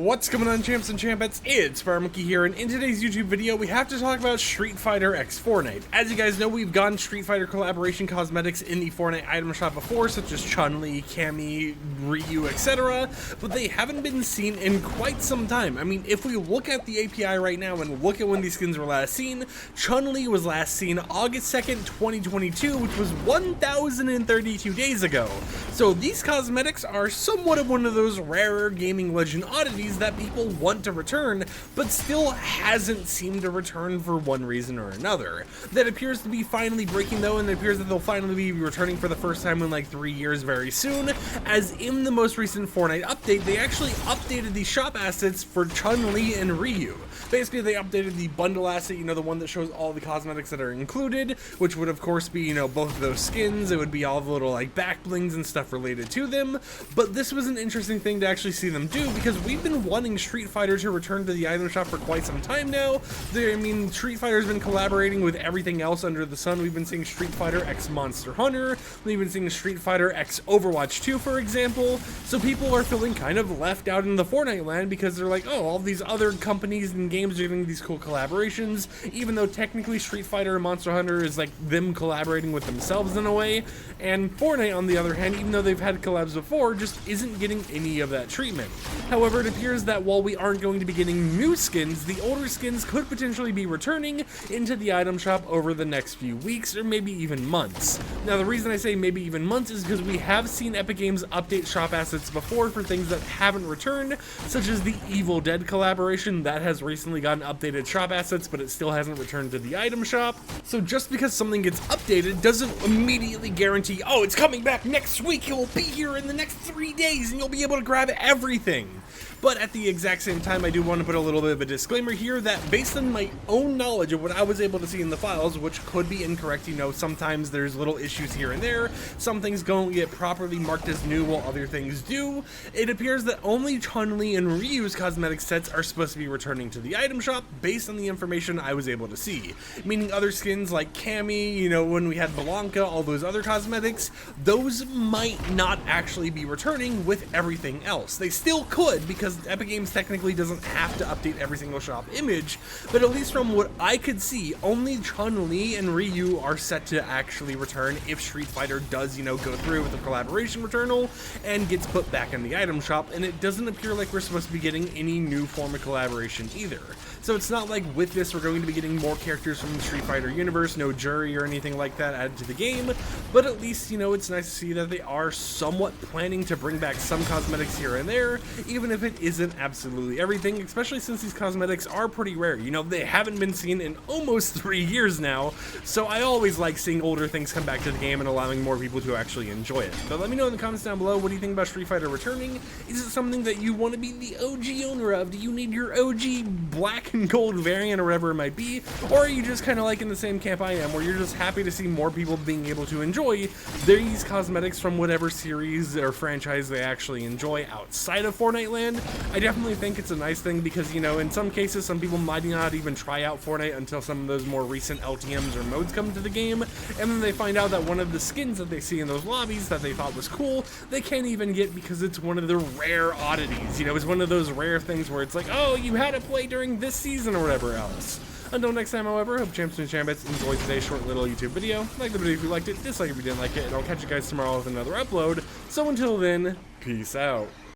What's going on, champs and champettes? It's FireMonkey here, and in today's YouTube video we have to talk about Street Fighter x Fortnite. As you guys know, we've gotten Street Fighter collaboration cosmetics in the Fortnite item shop before, such as Chun-Li, Cammy, Ryu, etc., but they haven't been seen in quite some time. I mean, if we look at the API right now and look at when these skins were last seen, Chun-Li was last seen August 2nd, 2022, which was 1,032 days ago. So these cosmetics are somewhat of one of those rarer gaming legend oddities that people want to return, but still hasn't seemed to return for one reason or another. That appears to be finally breaking though, and it appears that they'll finally be returning for the first time in like 3 years very soon, as in the most recent Fortnite update, they actually updated the shop assets for Chun-Li and Ryu. Basically, they updated the bundle asset, the one that shows all the cosmetics that are included, which would of course be, both of those skins. It would be all the little like back blings and stuff related to them, but this was an interesting thing to actually see them do, because we've been wanting Street Fighter to return to the item shop for quite some time now. Street Fighter's been collaborating with everything else under the sun. We've been seeing Street Fighter x Monster Hunter, we've been seeing Street Fighter x Overwatch 2, for example, so people are feeling kind of left out in the Fortnite land because they're like, oh, all these other companies and games are doing these cool collaborations, even though technically Street Fighter and Monster Hunter is like them collaborating with themselves in a way, and Fortnite, on the other hand, even though they've had collabs before, just isn't getting any of that treatment. However, it appears that while we aren't going to be getting new skins, the older skins could potentially be returning into the item shop over the next few weeks, or maybe even months. Now, the reason I say maybe even months is because we have seen Epic Games update shop assets before for things that haven't returned, such as the Evil Dead collaboration that has recently gotten updated shop assets, but it still hasn't returned to the item shop. So just because something gets updated doesn't immediately guarantee, oh, it's coming back next week, it will be here in the next 3 days, and you'll be able to grab everything. But at the exact same time, I do want to put a little bit of a disclaimer here that based on my own knowledge of what I was able to see in the files, which could be incorrect, sometimes there's little issues here and there, some things don't get properly marked as new while other things do, it appears that only Chun-Li and Ryu's cosmetic sets are supposed to be returning to the item shop based on the information I was able to see. Meaning other skins like Cammy, when we had Blanca, all those other cosmetics, those might not actually be returning with everything else. They still could, because Epic Games technically doesn't have to update every single shop image, but at least from what I could see, only Chun-Li and Ryu are set to actually return if Street Fighter does, go through with the collaboration returnal and gets put back in the item shop, and it doesn't appear like we're supposed to be getting any new form of collaboration either. So it's not like with this we're going to be getting more characters from the Street Fighter universe, no jury or anything like that added to the game, but at least, it's nice to see that they are somewhat planning to bring back some cosmetics here and there, even if it isn't absolutely everything, especially since these cosmetics are pretty rare. They haven't been seen in almost 3 years now, so I always like seeing older things come back to the game and allowing more people to actually enjoy it. But let me know in the comments down below, what do you think about Street Fighter returning? Is it something that you want to be the OG owner of? Do you need your OG black and gold variant or whatever it might be? Or are you just kind of like in the same camp I am, where you're just happy to see more people being able to enjoy these cosmetics from whatever series or franchise they actually enjoy outside of Fortnite land? I definitely think it's a nice thing because, in some cases, some people might not even try out Fortnite until some of those more recent LTMs or modes come to the game, and then they find out that one of the skins that they see in those lobbies that they thought was cool, they can't even get because it's one of the rare oddities. It's one of those rare things where it's like, oh, you had to play during this season or whatever else. Until next time, however, hope champs and champettes enjoyed today's short little YouTube video. Like the video if you liked it, dislike if you didn't like it, and I'll catch you guys tomorrow with another upload. So until then, peace out.